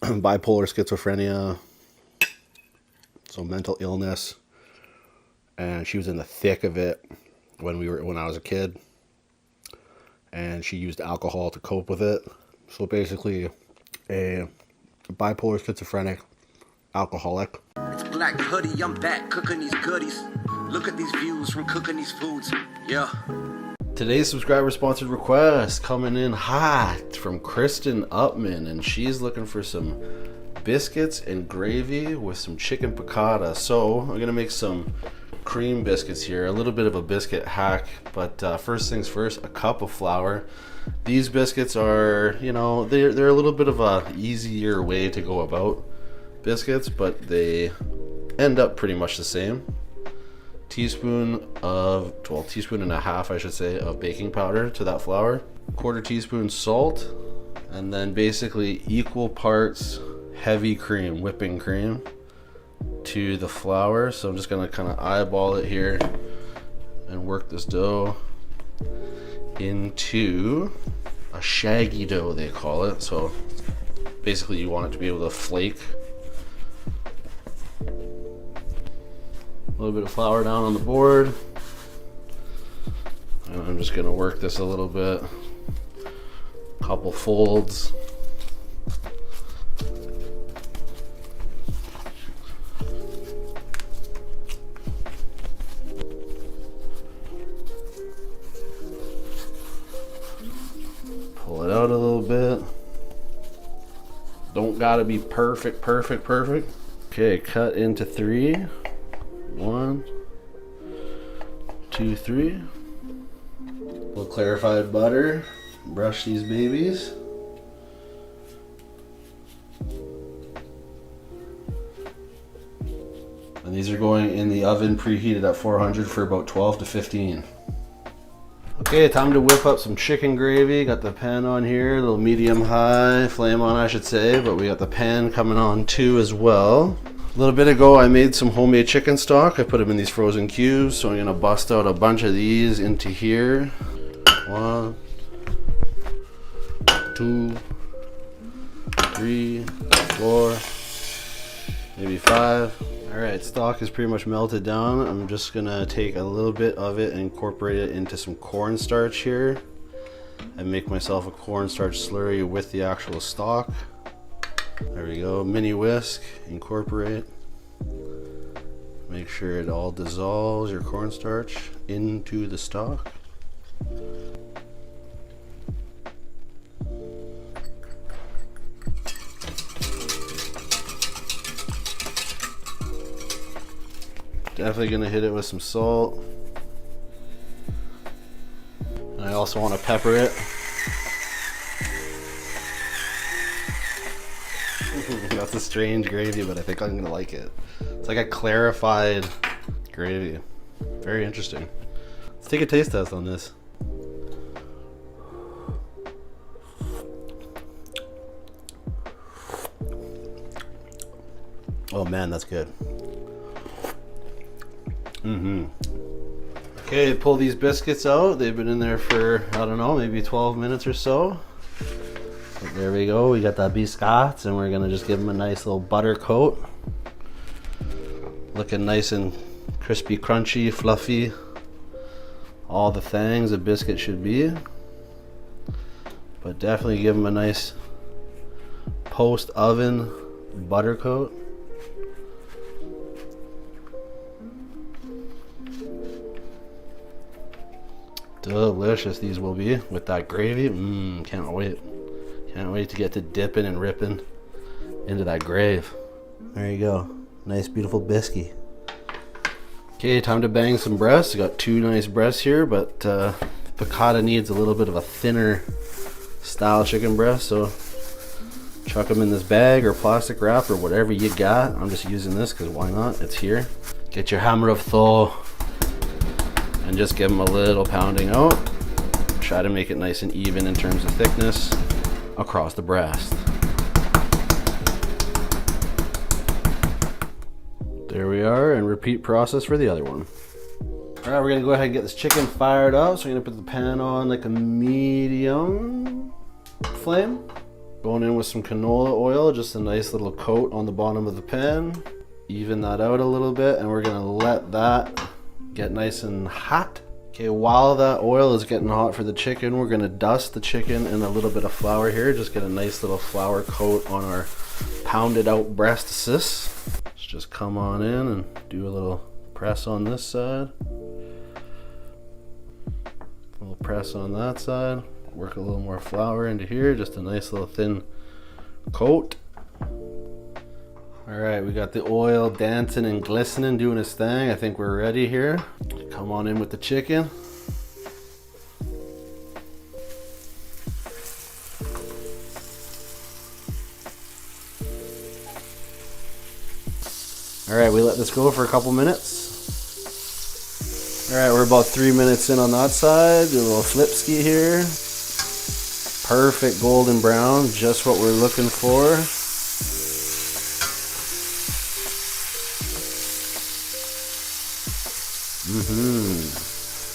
bipolar schizophrenia, so mental illness, and she was in the thick of it when I was a kid, and she used alcohol to cope with it. So basically, a bipolar schizophrenic alcoholic. It's Black Hoodie, I'm back cooking these goodies. Look at these views from cooking these foods. Yeah. Today's subscriber sponsored request coming in hot from Kristen Upman, and she's looking for some biscuits and gravy with some chicken piccata. So I'm gonna make some cream biscuits here, a little bit of a biscuit hack, but first things first, a cup of flour. These biscuits are, you know, they're a little bit of a easier way to go about biscuits, but they end up pretty much the same. Teaspoon and a half, I should say, of baking powder to that flour, quarter teaspoon salt, and then basically equal parts heavy cream, whipping cream, to the flour. So I'm just gonna kind of eyeball it here and work this dough into a shaggy dough, they call it. So basically you want it to be able to flake. A little bit of flour down on the board, and I'm just gonna work this a little bit, couple folds. Pull it out a little bit. Don't gotta be perfect. Okay, cut into 3. 1, 2, 3. A little clarified butter. Brush these babies. And these are going in the oven preheated at 400 for about 12 to 15. Okay, time to whip up some chicken gravy. Got the pan on here, a little medium-high flame on, I should say, but we got the pan coming on too as well. A little bit ago I made some homemade chicken stock. I put them in these frozen cubes, so I'm gonna bust out a bunch of these into here. 1, 2, 3, 4, maybe 5. Alright, stock is pretty much melted down. I'm just gonna take a little bit of it and incorporate it into some cornstarch here and make myself a cornstarch slurry with the actual stock. There we go, mini whisk, incorporate. Make sure it all dissolves, your cornstarch, into the stock. Definitely gonna hit it with some salt. And I also want to pepper it. That's a strange gravy, but I think I'm gonna like it. It's like a clarified gravy. Very interesting. Let's take a taste test on this. Oh man, that's good. Okay, pull these biscuits out. They've been in there for, I don't know, maybe 12 minutes or so. But there we go, we got that Biscuits, and we're gonna just give them a nice little butter coat. Looking nice and crispy, crunchy, fluffy. All the things a biscuit should be. But definitely give them a nice post-oven butter coat. Delicious these will be with that gravy. Can't wait. Can't wait to get to dipping and ripping into that grave. There you go. Nice, beautiful biscuit. Okay, time to bang some breasts. I got 2 nice breasts here, but piccata needs a little bit of a thinner style chicken breast, so chuck them in this bag or plastic wrap or whatever you got. I'm just using this because why not? It's here. Get your hammer of Thor and just give them a little pounding out. Try to make it nice and even in terms of thickness across the breast. There we are, and repeat process for the other one. All right, we're gonna go ahead and get this chicken fired up. So I'm gonna put the pan on like a medium flame. Going in with some canola oil, just a nice little coat on the bottom of the pan. Even that out a little bit, and we're gonna let that get nice and hot. Okay, while that oil is getting hot for the chicken, we're gonna dust the chicken in a little bit of flour here. Just get a nice little flour coat on our pounded out breasts. Let's just come on in and do a little press on this side. A little press on that side. Work a little more flour into here, just a nice little thin coat. All right, we got the oil dancing and glistening, doing its thing. I think we're ready here. Come on in with the chicken. All right, we let this go for a couple minutes. All right, we're about 3 minutes in on that side. Do a little flip ski here. Perfect golden brown, just what we're looking for.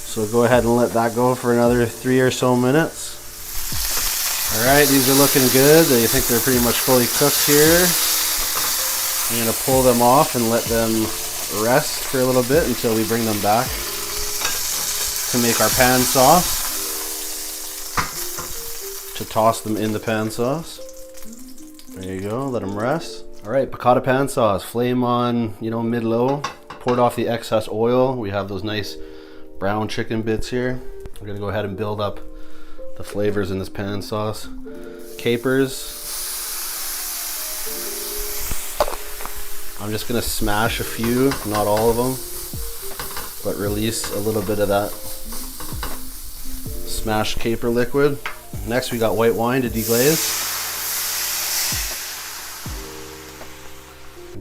So go ahead and let that go for another 3 or so minutes. All right, these are looking good. I think they're pretty much fully cooked here. I'm gonna pull them off and let them rest for a little bit until we bring them back to make our pan sauce. To toss them in the pan sauce. There you go, let them rest. All right, piccata pan sauce, flame on, mid-low. Poured off the excess oil. We have those nice brown chicken bits here. We're gonna go ahead and build up the flavors in this pan sauce. Capers. I'm just gonna smash a few, not all of them, but release a little bit of that smashed caper liquid. Next we got white wine to deglaze.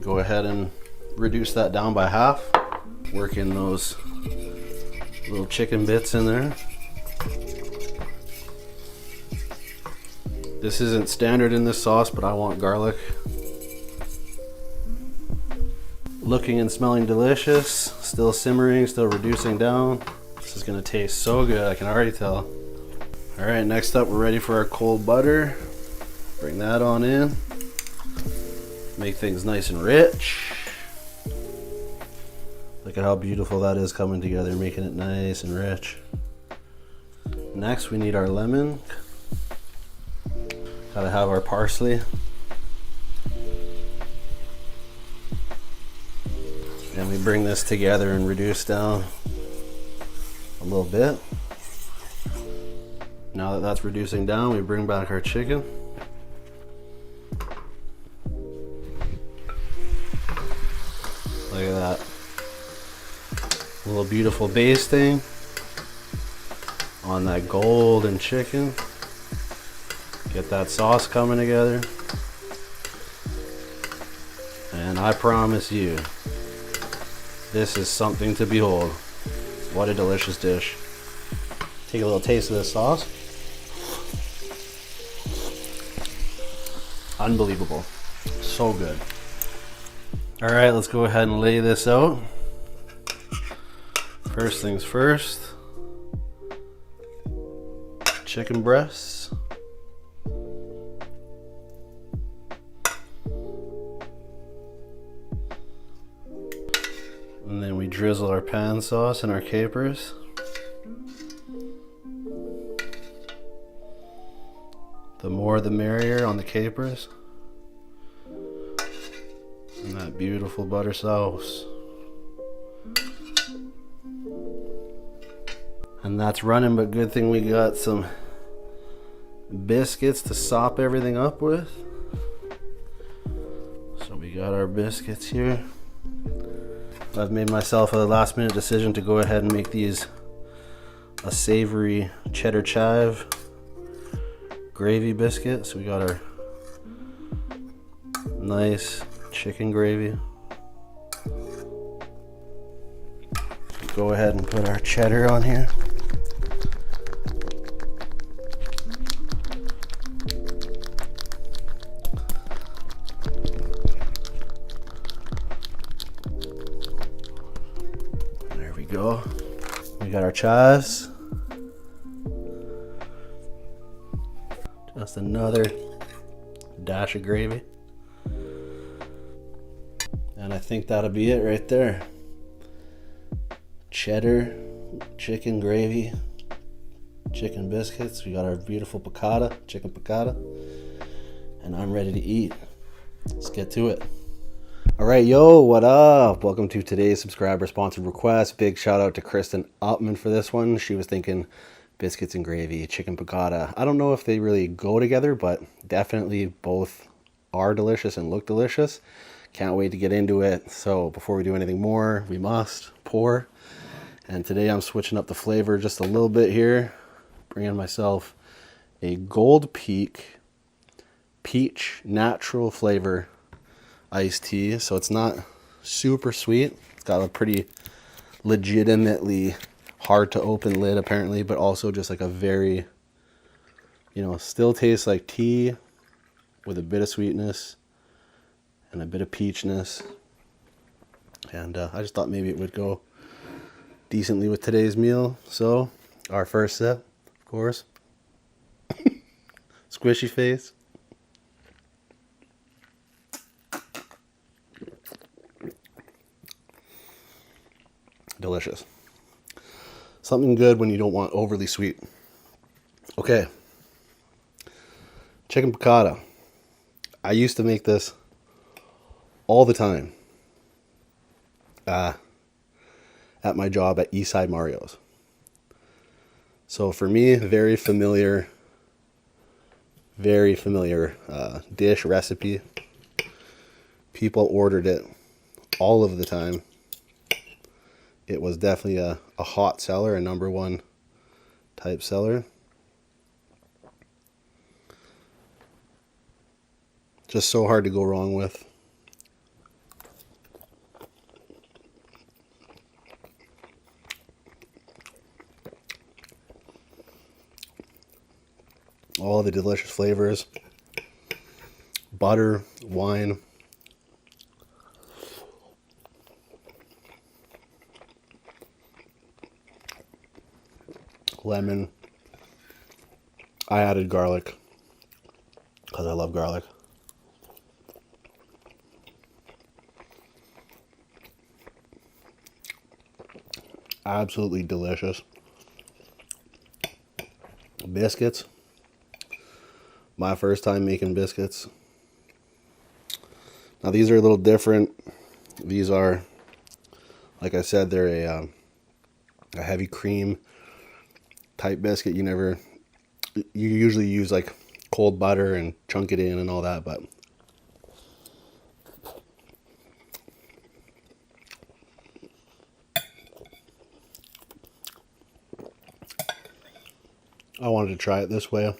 Go ahead and reduce that down by half. Work in those little chicken bits in there. This isn't standard in this sauce, but I want garlic. Looking and smelling delicious. Still simmering, still reducing down. This is gonna taste so good, I can already tell. All right, next up, we're ready for our cold butter. Bring that on in. Make things nice and rich. Look at how beautiful that is coming together, making it nice and rich. Next, we need our lemon. Gotta have our parsley. And we bring this together and reduce down a little bit. Now that that's reducing down, we bring back our chicken. Look at that. A little beautiful basting on that golden chicken. Get that sauce coming together. And I promise you, this is something to behold. What a delicious dish. Take a little taste of this sauce. Unbelievable. So good. All right, let's go ahead and lay this out. First things first. Chicken breasts. And then we drizzle our pan sauce and our capers. The more the merrier on the capers. And that beautiful butter sauce. And that's running, but good thing we got some biscuits to sop everything up with. So we got our biscuits here. I've made myself a last minute decision to go ahead and make these a savory cheddar chive gravy biscuit. So we got our nice chicken gravy. Go ahead and put our cheddar on here. There we go. We got our chives. Just another dash of gravy. And I think that'll be it right there. Cheddar, chicken gravy, chicken biscuits. We got our beautiful piccata, chicken piccata. And I'm ready to eat. Let's get to it. All right, yo, what up? Welcome to today's subscriber sponsored request. Big shout out to Kristen Upman for this one. She was thinking biscuits and gravy, chicken piccata. I don't know if they really go together, but definitely both are delicious and look delicious. Can't wait to get into it. So before we do anything more, we must pour. And today I'm switching up the flavor just a little bit here. Bringing myself a Gold Peak peach natural flavor iced tea. So it's not super sweet. It's got a pretty legitimately hard to open lid apparently, but also just like a very, still tastes like tea with a bit of sweetness and a bit of peachness. And I just thought maybe it would go decently with today's meal. So our first sip, of course. Squishy face. Delicious. Something good when you don't want overly sweet. Okay. Chicken piccata. I used to make this all the time at my job at Eastside Mario's. So for me, very familiar dish recipe. People ordered it all of the time. It was definitely a hot seller, a number one type seller. Just so hard to go wrong with. All the delicious flavors. Butter, wine. Lemon. I added garlic because I love garlic. Absolutely delicious. Biscuits. My first time making biscuits. Now these are a little different. These are, like I said, they're a heavy cream type biscuit. You usually use like cold butter and chunk it in and all that, but I wanted to try it this way.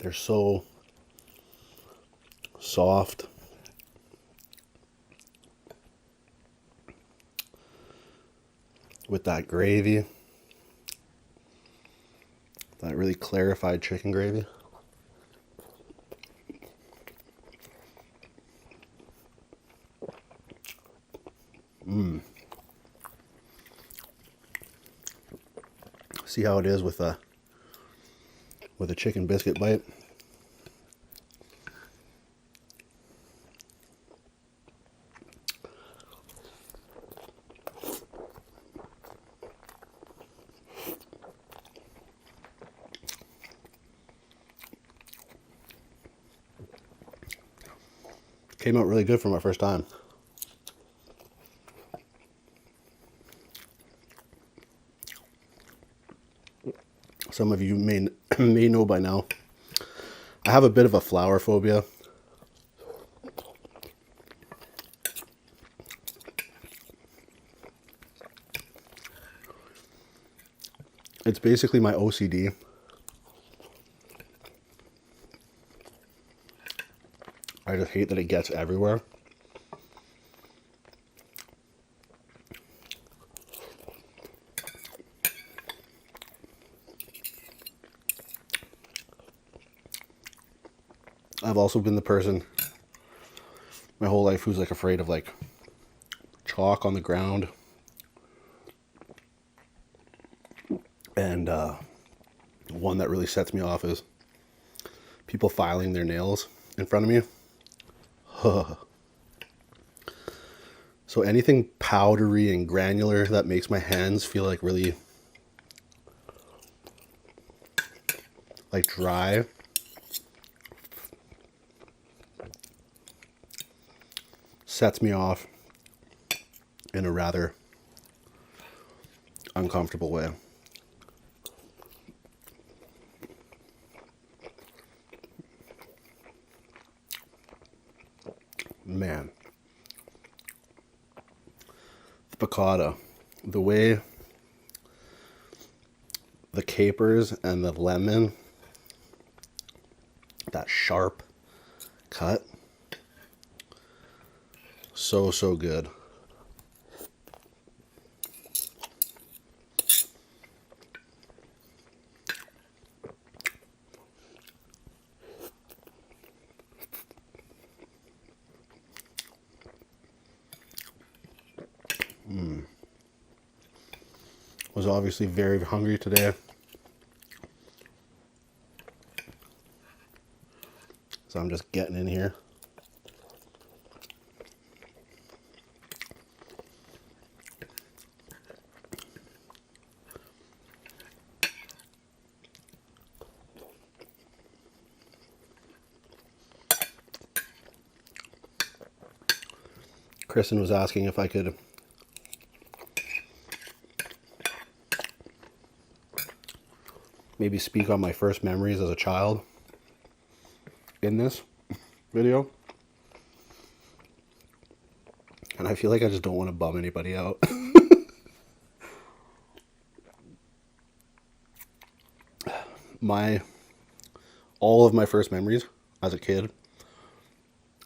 They're so soft. With that gravy. That really clarified chicken gravy. See how it is with a chicken biscuit bite. Came out really good for my first time. Some of you may know by now, I have a bit of a flour phobia. It's basically my OCD. I just hate that it gets everywhere. I've also been the person my whole life who's like afraid of like chalk on the ground. And one that really sets me off is people filing their nails in front of me. So anything powdery and granular that makes my hands feel like really like dry sets me off in a rather uncomfortable way. Man, the piccata, the way the capers and the lemon, that sharp cut, so good. Was obviously very hungry today. So I'm just getting in here. Kristen was asking if I could maybe speak on my first memories as a child in this video. And I feel like I just don't want to bum anybody out. All of my first memories as a kid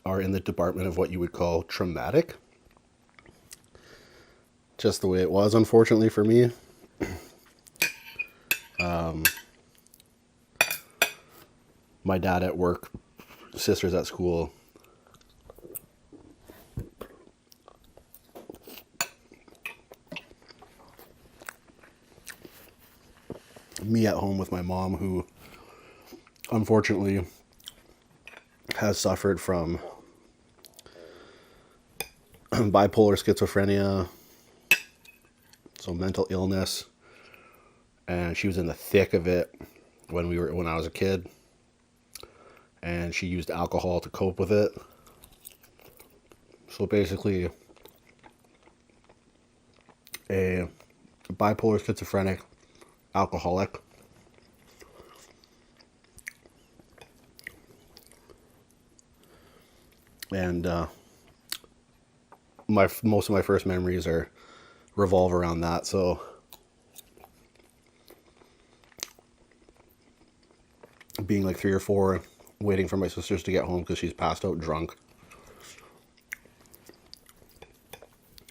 are in the department of what you would call traumatic. Just the way it was, unfortunately, for me. My dad at work, sisters at school. Me at home with my mom, who unfortunately has suffered from bipolar schizophrenia, so mental illness, and she was in the thick of it when I was a kid, and she used alcohol to cope with it. So basically, a bipolar schizophrenic alcoholic. And most of my first memories revolve around that. So being like 3 or 4, waiting for my sisters to get home because she's passed out drunk.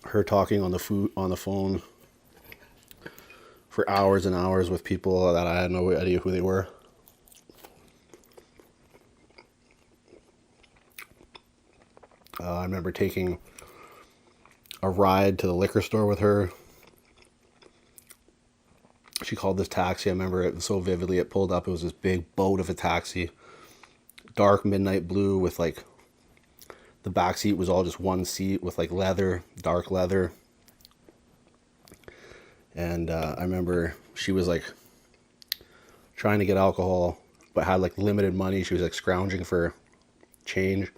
Her talking on the phone for hours and hours with people that I had no idea who they were. I remember taking a ride to the liquor store with her. She called this taxi. I remember it so vividly. It pulled up. It was this big boat of a taxi. Dark midnight blue with like, the back seat was all just one seat with like leather, dark leather. And I remember she was like trying to get alcohol, but had like limited money. She was like scrounging for change.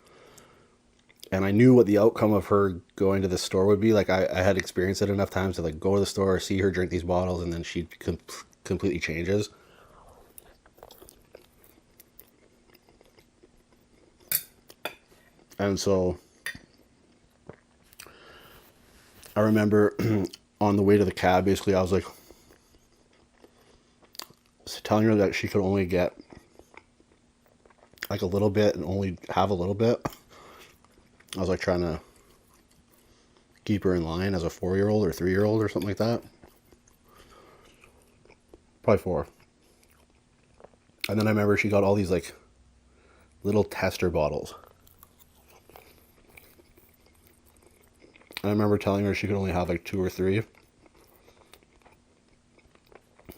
And I knew what the outcome of her going to the store would be. Like I had experienced it enough times to like go to the store, see her drink these bottles, and then she completely changes. And so I remember on the way to the cab, basically I was like telling her that she could only get like a little bit and only have a little bit. I was like trying to keep her in line as a 4-year-old or 3-year-old or something like that. Probably 4. And then I remember she got all these like little tester bottles. I remember telling her she could only have like 2 or 3.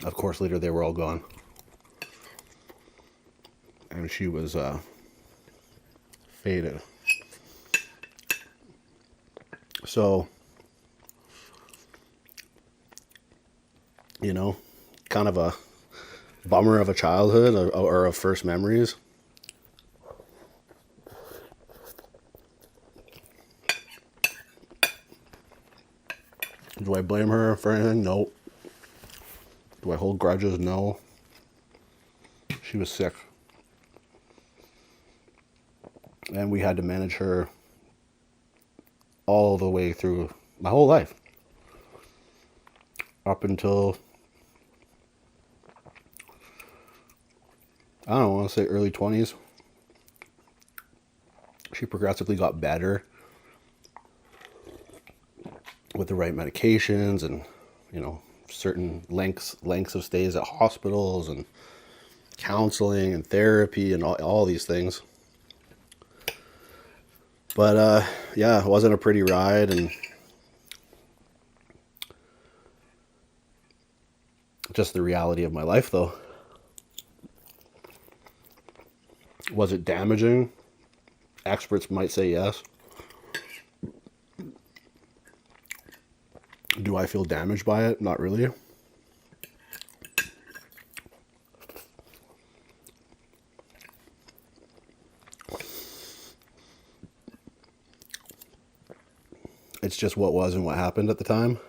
Of course, later they were all gone. And she was faded. So, you know, kind of a bummer of a childhood or of first memories. Do I blame her for anything? No. Do I hold grudges? No. She was sick. And we had to manage her all the way through my whole life. Up until, I don't want to say early 20s. She progressively got better with the right medications and, you know, certain lengths of stays at hospitals and counseling and therapy and all these things. But yeah, it wasn't a pretty ride, and just the reality of my life, though. Was it damaging? Experts might say yes. Do I feel damaged by it? Not really. It's just what was and what happened at the time.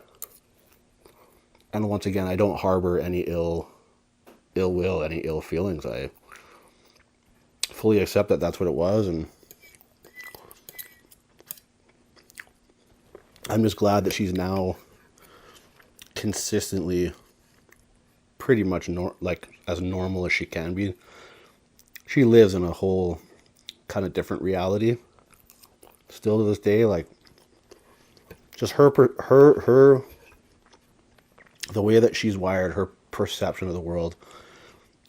And once again, I don't harbor any ill will, any ill feelings. I fully accept that that's what it was, and I'm just glad that she's now consistently pretty much like as normal as she can be. She lives in a whole kind of different reality still to this day. Like, just her the way that she's wired, her perception of the world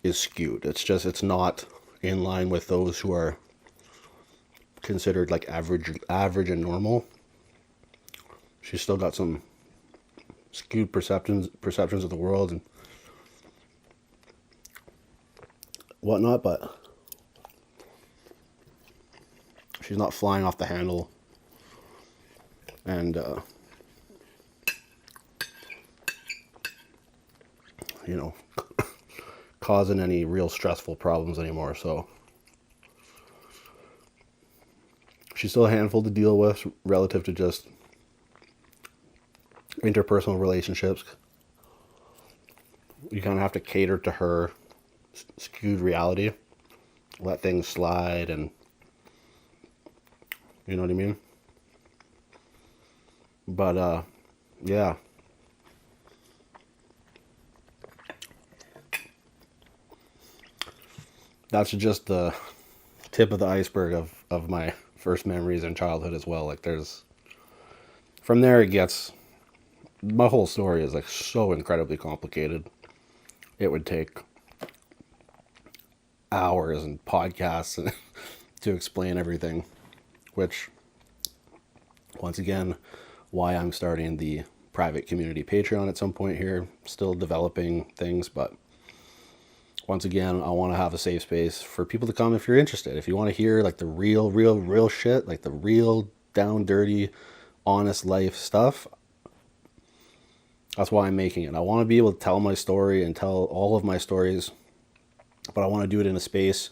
is skewed. It's not in line with those who are considered like average and normal. She's still got some skewed perceptions of the world and whatnot, but she's not flying off the handle and you know, causing any real stressful problems anymore. So she's still a handful to deal with relative to just interpersonal relationships. You kind of have to cater to her skewed reality, let things slide, and you know what I mean? But yeah, that's just the tip of the iceberg of my first memories in childhood as well. Like, from there it gets, my whole story is like so incredibly complicated. It would take hours and podcasts to explain everything, which, once again, why I'm starting the private community Patreon at some point here. Still developing things, but once again, I want to have a safe space for people to come if you're interested. If you want to hear like the real shit, like the real down dirty, honest life stuff, that's why I'm making it. I want to be able to tell my story and tell all of my stories, but I want to do it in a space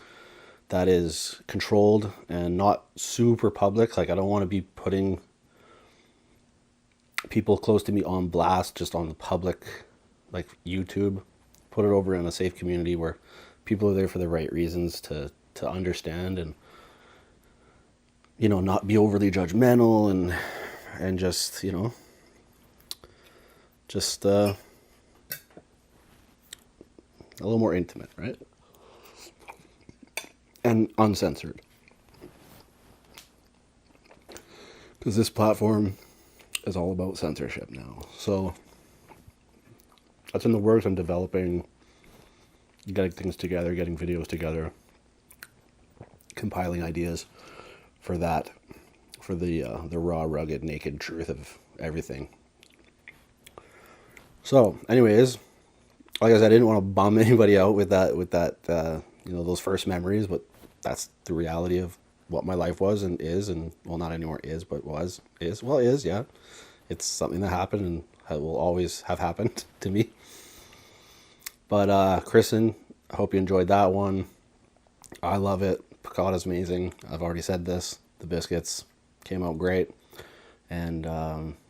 that is controlled and not super public. Like, I don't want to be putting people close to me on blast just on the public, like YouTube. Put it over in a safe community where people are there for the right reasons to understand and, you know, not be overly judgmental and just, you know, just a little more intimate, right? And uncensored. Because this platform is all about censorship now. So that's in the works. I'm developing, getting things together, getting videos together, compiling ideas for that for the raw, rugged, naked truth of everything. So, anyways, like I said, I didn't want to bum anybody out with that those first memories, but that's the reality of what my life was and is, and well, not anymore is, but is, yeah. It's something that happened and will always have happened to me. But Kristen, I hope you enjoyed that one. I love it. Piccata's amazing. I've already said this. The biscuits came out great. And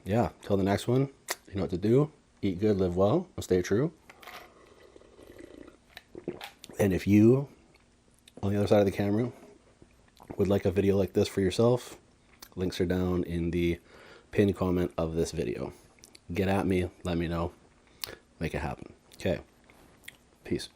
yeah, till the next one, you know what to do. Eat good, live well, and stay true. And if you, on the other side of the camera, would like a video like this for yourself, links are down in the pinned comment of this video. Get at me, let me know, make it happen. Okay, peace.